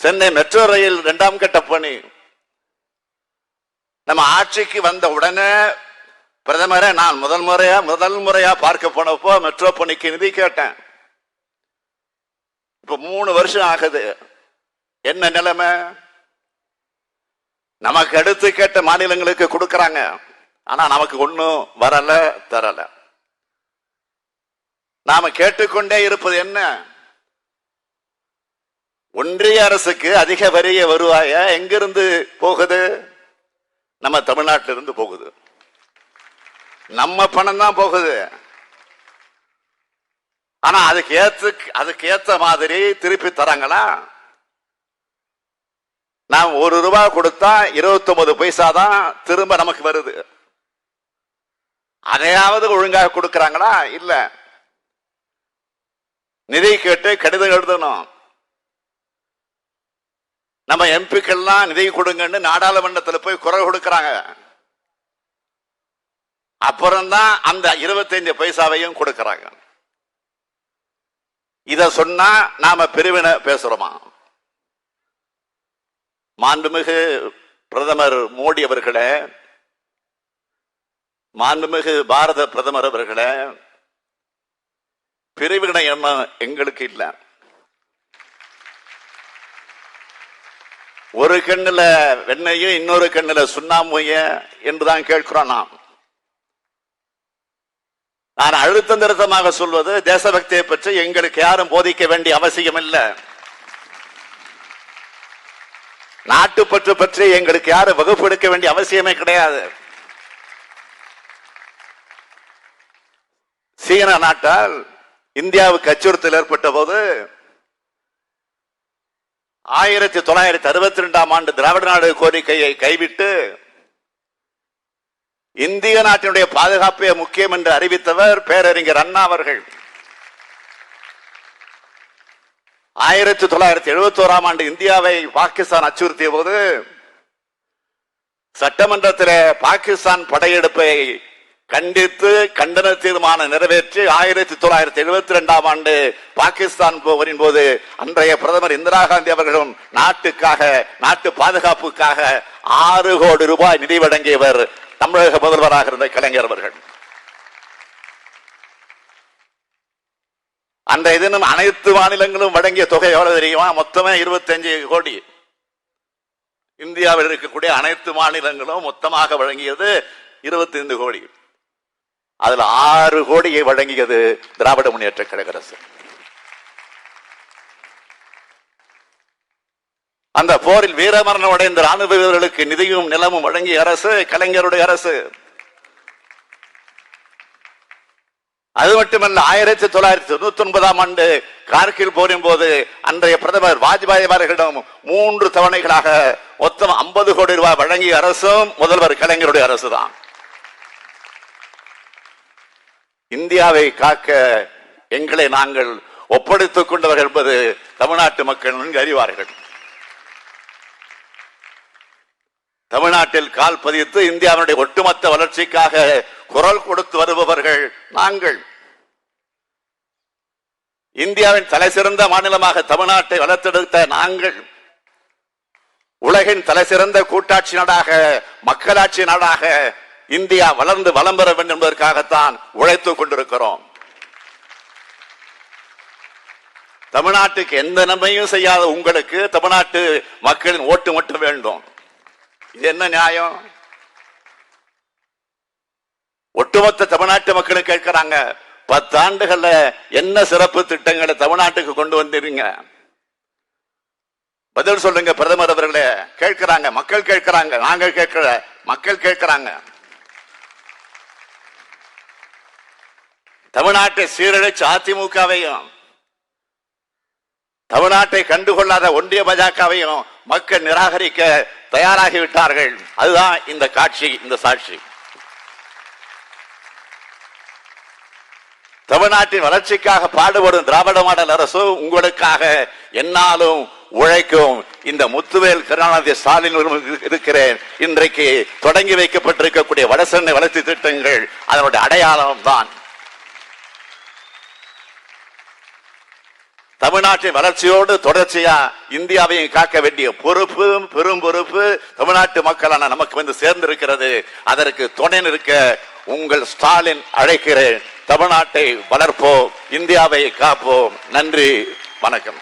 Chennai metro rail 2ஆம் கட்ட பணி நம்ம ஆட்சிக்கு வந்த உடனே பிரதமரை நான் முதல் முறையா பார்க்க போனப்போ மெட்ரோ பணிக்கு நிதி கேட்டேன். இப்ப 3 வருஷம் ஆகுது. என்ன நிலைமை? நமக்கு அடுத்து கேட்ட மாநிலங்களுக்கு கொடுக்கறாங்க, ஆனா நமக்கு ஒன்னும் வரல, தரல. நாம கேட்டுக்கொண்டே இருப்பது என்ன? ஒன்றிய அரசுக்கு அதிக வரிய வருவாய எங்கிருந்து போகுது? நம்ம தமிழ்நாட்டிலிருந்து போகுது. நம்ம பணம் தான் போகுது. ஆனா அதுக்கு ஏத்த மாதிரி திருப்பி தராங்களா? நாம் 1 ரூபாய் கொடுத்தா 29 பைசா தான் திரும்ப நமக்கு வருது. அதையாவது ஒழுங்காக கொடுக்கறாங்களா? இல்ல. நிதி கேட்டு கடிதம் எழுதணும். நம்ம எம்பிக்கெல்லாம் நிதி கொடுங்கன்னு நாடாளுமன்றத்தில் போய் குரல் கொடுக்கறாங்க. அப்புறம்தான் அந்த 25 பைசாவையும் கொடுக்கறாங்க. இத சொன்னா நாம பிரிவினை பேசுறோமா? மாண்புமிகு பிரதமர் மோடி அவர்களே, மாண்புமிகு பாரத பிரதமர் அவர்களே, பிரிவினை என்ன எங்களுக்கு இல்ல. ஒரு கண்ணுல வெண்ணையும் இன்னொரு கண்ணுல சுண்ணாம்பைய என்றுதான் கேட்கிறோம். நான் அழுத்தம் திருத்தமாக சொல்வது, தேசபக்தியை பற்றி எங்களுக்கு யாரும் போதிக்க வேண்டிய அவசியம் இல்லை. நாட்டுப்பற்று பற்றி எங்களுக்கு யாரும் வகுப்பு எடுக்க வேண்டிய அவசியமே கிடையாது. சீன நாட்டால் இந்தியாவுக்கு அச்சுறுத்தல் ஏற்பட்ட போது 1962ஆம் ஆண்டு திராவிட நாடு கோரிக்கையை கைவிட்டு இந்திய நாட்டினுடைய பாதுகாப்பே முக்கியம் என்று அறிவித்தவர் பேரறிஞர் அண்ணா அவர்கள். 1971ஆம் ஆண்டு இந்தியாவை பாகிஸ்தான் அச்சுறுத்திய போது சட்டமன்றத்தில் பாகிஸ்தான் படையெடுப்பை கண்டித்து கண்டன தீர்மானம் நிறைவேற்றி 1972ஆம் ஆண்டு பாகிஸ்தான் போரின் போது அன்றைய பிரதமர் இந்திரா காந்தி அவர்களும் நாட்டுக்காக, நாட்டு பாதுகாப்புக்காக 6 கோடி ரூபாய் நிதி வழங்கியவர் தமிழக முதல்வராக இருந்த கலைஞர் அவர்கள். அன்றைய தினம் அனைத்து மாநிலங்களும் வழங்கிய தொகை எவ்வளவு தெரியுமா? மொத்தமே 25 கோடி. இந்தியாவில் இருக்கக்கூடிய அனைத்து மாநிலங்களும் மொத்தமாக வழங்கியது 25 கோடி. அதுல 6 கோடியை வழங்கியது திராவிட முன்னேற்ற கழக அரசு. அந்த போரில் வீரமரணம் அடைந்த ராணுவ வீரர்களுக்கு நிதியும் நிலமும் வழங்கிய அரசு கலைஞருடைய அரசு. அது மட்டுமல்ல, 1999ஆம் ஆண்டு கார்கில் போரின் போது அன்றைய பிரதமர் வாஜ்பாய் அவர்களிடம் 3 தவணைகளாக மொத்தம் 50 கோடி ரூபாய் வழங்கிய அரசும் முதல்வர் கலைஞருடைய அரசுதான். இந்தியாவை காக்க எங்களை நாங்கள் ஒப்படைத்துக் கொண்டவர்கள் என்பது தமிழ்நாட்டு மக்கள் நன்கு அறிவார்கள். தமிழ்நாட்டில் கால் பதித்து இந்தியாவுடைய ஒட்டுமொத்த வளர்ச்சிக்காக குரல் கொடுத்து வருபவர்கள் நாங்கள். இந்தியாவின் தலைசிறந்த மாநிலமாக தமிழ்நாட்டை வளர்த்தெடுத்த நாங்கள். உலகின் தலைசிறந்த கூட்டாட்சி நாடாக, மக்களாட்சி நாடாக இந்தியா வளர்ந்து வளம் பெற வேண்டும் என்பதற்காகத்தான் உழைத்துக் கொண்டிருக்கிறோம். தமிழ்நாட்டுக்கு எந்த நன்மையும் செய்யாத உங்களுக்கு தமிழ்நாட்டு மக்களின் ஓட்டு மட்டும் வேண்டும். இது என்ன நியாயம்? ஒட்டுமொத்த தமிழ்நாட்டு மக்களும் கேட்கிறாங்க, 10 ஆண்டுகள்ல என்ன சிறப்பு திட்டங்களை தமிழ்நாட்டுக்கு கொண்டு வந்தீங்க? பதில் சொல்லுங்க பிரதமர் அவர்களே. கேட்கிறாங்க, மக்கள் கேட்கிறாங்க, நாங்கள் கேட்கல, மக்கள் கேட்கிறாங்க. தமிழ்நாட்டை சீரழிச்ச அதிமுகவையும் தமிழ்நாட்டை கண்டுகொள்ளாத ஒன்றிய பாஜகவையும் மக்கள் நிராகரிக்க தயாராகிவிட்டார்கள். அதுதான் இந்த காட்சி, இந்த சாட்சி. தமிழ்நாட்டின் வளர்ச்சிக்காக பாடுபடும் திராவிட மாடல் அரசு உங்களுக்காக என்னாலும் உழைக்கும். இந்த முத்துவேல் கருணாநிதி ஸ்டாலின் இருக்கிறேன். இன்றைக்கு தொடங்கி வைக்கப்பட்டிருக்கக்கூடிய வடசென்னை வளர்ச்சி திட்டங்கள் அதனுடைய அடையாளம் தான். தமிழ்நாட்டின் வளர்ச்சியோடு தொடர்ச்சியா இந்தியாவையும் காக்க வேண்டிய பொறுப்பு, பெரும் பொறுப்பு தமிழ்நாட்டு மக்களான நமக்கு வந்து சேர்ந்திருக்கிறது. அதற்கு துணை நிற்க உங்கள் ஸ்டாலின் அழைக்கிறேன். தமிழ்நாட்டை வளர்ப்போம், இந்தியாவை காப்போம். நன்றி, வணக்கம்.